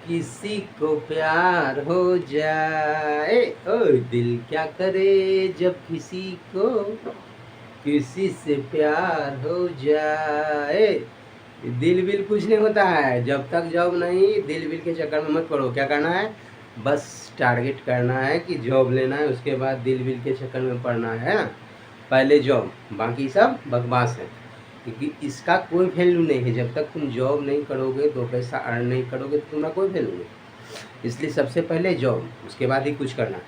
किसी को प्यार हो जाए, ओ दिल क्या करे जब किसी को किसी से प्यार हो जाए। दिल विल कुछ नहीं होता है, जब तक जॉब नहीं, दिल विल के चक्कर में मत पड़ो। क्या करना है, बस टारगेट करना है कि जॉब लेना है, उसके बाद दिल विल के चक्कर में पड़ना है ना। पहले जॉब, बाकी सब बकवास है, क्योंकि इसका कोई वैल्यू नहीं है। जब तक तुम जॉब नहीं करोगे, दो पैसा अर्न नहीं करोगे, तो तुम्हारा कोई वैल्यू नहीं। इसलिए सबसे पहले जॉब, उसके बाद ही कुछ करना है।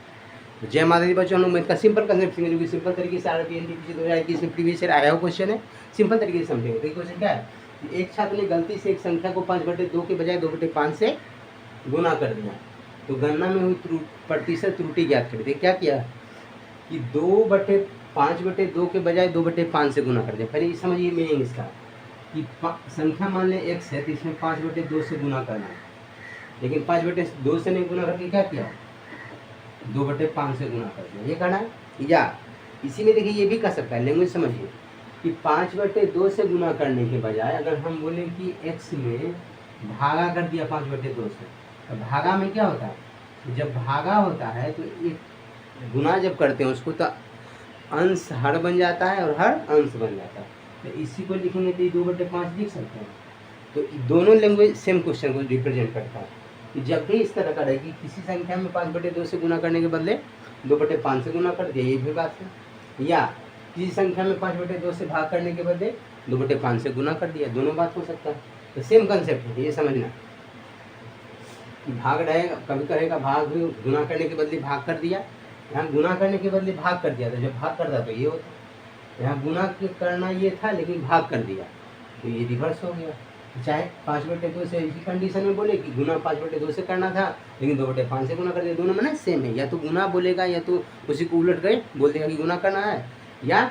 जय माता दी बच्चों, हम लोग इसका सिंपल कंसेप्ट समझेंगे, जो कि सिंपल तरीके से RPNTPC 2021 में प्रीवियस ईयर आया हुआ क्वेश्चन है। सिंपल तरीके से समझेंगे। तो क्वेश्चन क्या है, एक छात्र ने गलती से एक संख्या को 5/2 के बजाय 2/5 से गुना कर दिया। तो गणना में हुई प्रतिशत त्रुटि ज्ञात कर दी। क्या किया कि 5/2 के बजाय 2/5 से गुना कर दिया। पहले ये समझिए मीनिंग इसका, कि संख्या मान लें x है, तो इसमें 5/2 से गुना करना है, लेकिन 5/2 से नहीं गुना करके क्या किया, 2/5 से गुना कर दिया। ये करना है। या इसी में देखिए, ये भी कर सकता है, लैंग्वेज समझिए कि 5/2 से गुना करने के बजाय अगर हम बोले कि x में भागा कर दिया 5/2 से, तो भागा में क्या होता है, जब भागा होता है तो एक गुना जब करते हैं उसको, तो अंश हर बन जाता है और हर अंश बन जाता है। तो इसी को लिखेंगे तो 2/5 लिख सकते हैं। तो दोनों लैंग्वेज सेम क्वेश्चन को रिप्रेजेंट करता है कि जब भी इस तरह का रहे कि किसी संख्या में 5/2 से गुना करने के बदले 2/5 से गुना कर दिया, ये भी बात है। या किसी संख्या में 5/2 से भाग करने के बदले 2/5 से गुना कर दिया, दोनों बात हो सकता है। तो सेम कंसेप्ट है, ये समझना कि भाग रहेगा, कभी कहेगा भाग भी गुना करने के बदले भाग कर दिया, यहाँ गुना करने के बदले भाग कर दिया। तो जब भाग करता तो ये होता, यहाँ गुना करना ये था लेकिन भाग कर दिया, तो ये रिवर्स हो गया। चाहे 5/2 से इसी कंडीशन में बोले कि गुना 5/2 से करना था, लेकिन 2/5 से गुना कर दिया, दोनों में ना सेम है। या तो गुना बोलेगा या तो उसी को उलट गए बोल देगा कि गुना करना है, या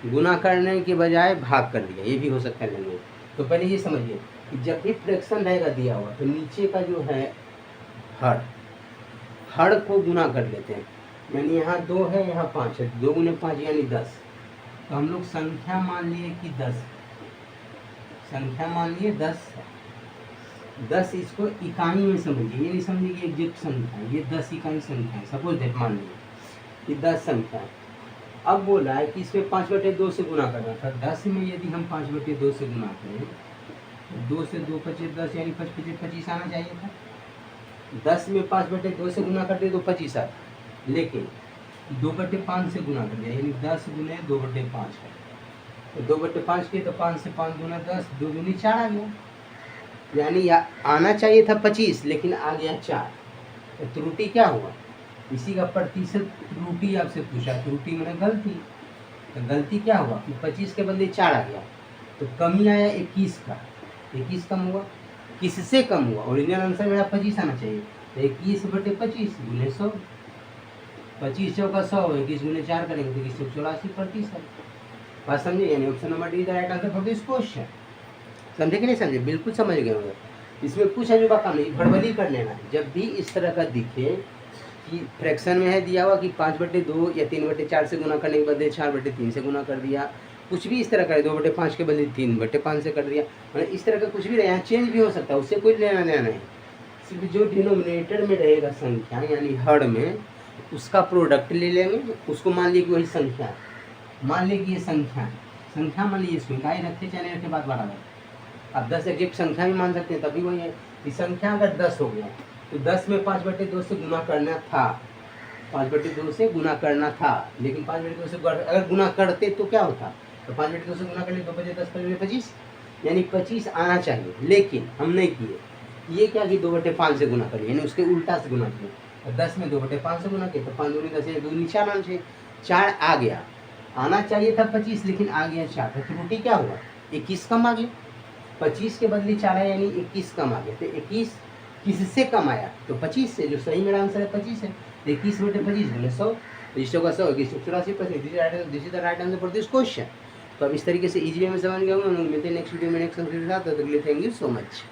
गुना करने के बजाय भाग कर दिया, ये भी हो सकता है लैंग्वेज। तो पहले ये समझिए कि जब भी फ्रैक्शन रहेगा दिया हुआ, तो नीचे का जो है हर को गुना कर लेते हैं। यानी यहाँ 2 है, यहाँ 5 है, 2 × 5 यानी 10। तो हम लोग संख्या मान लिए कि 10, संख्या मान लिए 10, इसको इकाई में समझिए, ये नहीं समझिए कि एग्जैक्ट संख्या है, ये 10 इकाई संख्या है। सपोज दैट मान लीजिए कि 10 संख्या है। अब बोला है कि इसमें 5/2 से गुना करना था। 10 में यदि हम 5/2 से गुना करें, 2 से 2 25 10, यानी 25 आना चाहिए था। 10 में 5/2 से गुना करते तो 25 आता, लेकिन 2/5 से गुना कर दिया, यानी 10 × 2/5 है। तो 2/5 के, तो 5 से 5 × 10, 2 दूनी 4 आ गया। यानी आना चाहिए था 25, लेकिन आ गया 4। तो त्रुटि क्या हुआ, इसी का प्रतिशत त्रुटि आपसे पूछा। त्रुटि मैंने गलती, तो गलती क्या हुआ कि 25 के बदले 4 आ गया, तो कमी आया 21 का, 21 कम हुआ। किससे कम हुआ, ओरिजिनल आंसर मेरा 25 आना चाहिए, तो 21/25 × 100, 25 चौका 100, 21 × 4 करेंगे तो 184%। बात समझे, यानी option number D the right answer for this question. समझे कि नहीं समझे, बिल्कुल समझ गए होंगे। इसमें कुछ अजूबा काम नहीं, भड़बली कर लेना। जब भी इस तरह का दिखे कि फ्रैक्शन में है दिया हुआ कि 5/2 या 3/4 से गुना करने के बदले 4/3 से गुना कर दिया, कुछ भी इस तरह का, 2/5 के बदले 3/5 से कर दिया, मतलब इस तरह का कुछ भी यहाँ चेंज भी हो सकता है, उससे कोई लेना देना नहीं। सिर्फ जो डिनोमिनेटर में रहेगा संख्या, यानी हर में, उसका प्रोडक्ट ले लेंगे, उसको मान लीजिए कि वही संख्या है। मान लीजिए कि ये संख्या मान लीजिए, इसको इकाई रखे चाहे नहीं रखे, बात बराबर। अब 10 एग्जैक्ट संख्या भी मान सकते हैं, तभी वही है कि संख्या अगर 10 हो गया, तो 10 में 5/2 से गुना करना था, 5/2 से गुना करना था, लेकिन 5/2 से अगर गुना करते तो क्या होता, तो 5/2 से गुना कर लिए, 2 × 10 = 25, यानी 25 आना चाहिए, लेकिन हम नहीं किए। ये क्या कि 2/5 से गुना करिए, यानी उसके उल्टा से गुना किए। और 10 में 2/5 से गुना किए, तो 5 दूनी 10, 2 × 4 आना चाहिए, 4 आ गया। आना चाहिए था 25, लेकिन आ गया 4। तो त्रुटि क्या हुआ, 21 कम आ गया। 25 के बदले 4 आया, यानी 21 कम आ गया। तो 21 किससे कम आया, तो 25 से, जो सही मेरा आंसर है 25 है। 21/25 × 100, तो 100 का 100, 184%। This is the right answer for this question. तो अब इस तरीके से इजी वे में समझ गए होंगे। हम लोग मिलते हैं नेक्स्ट वीडियो में नेक्स्ट कंसेप्ट के साथ। तब तक के लिए थैंक यू सो मच।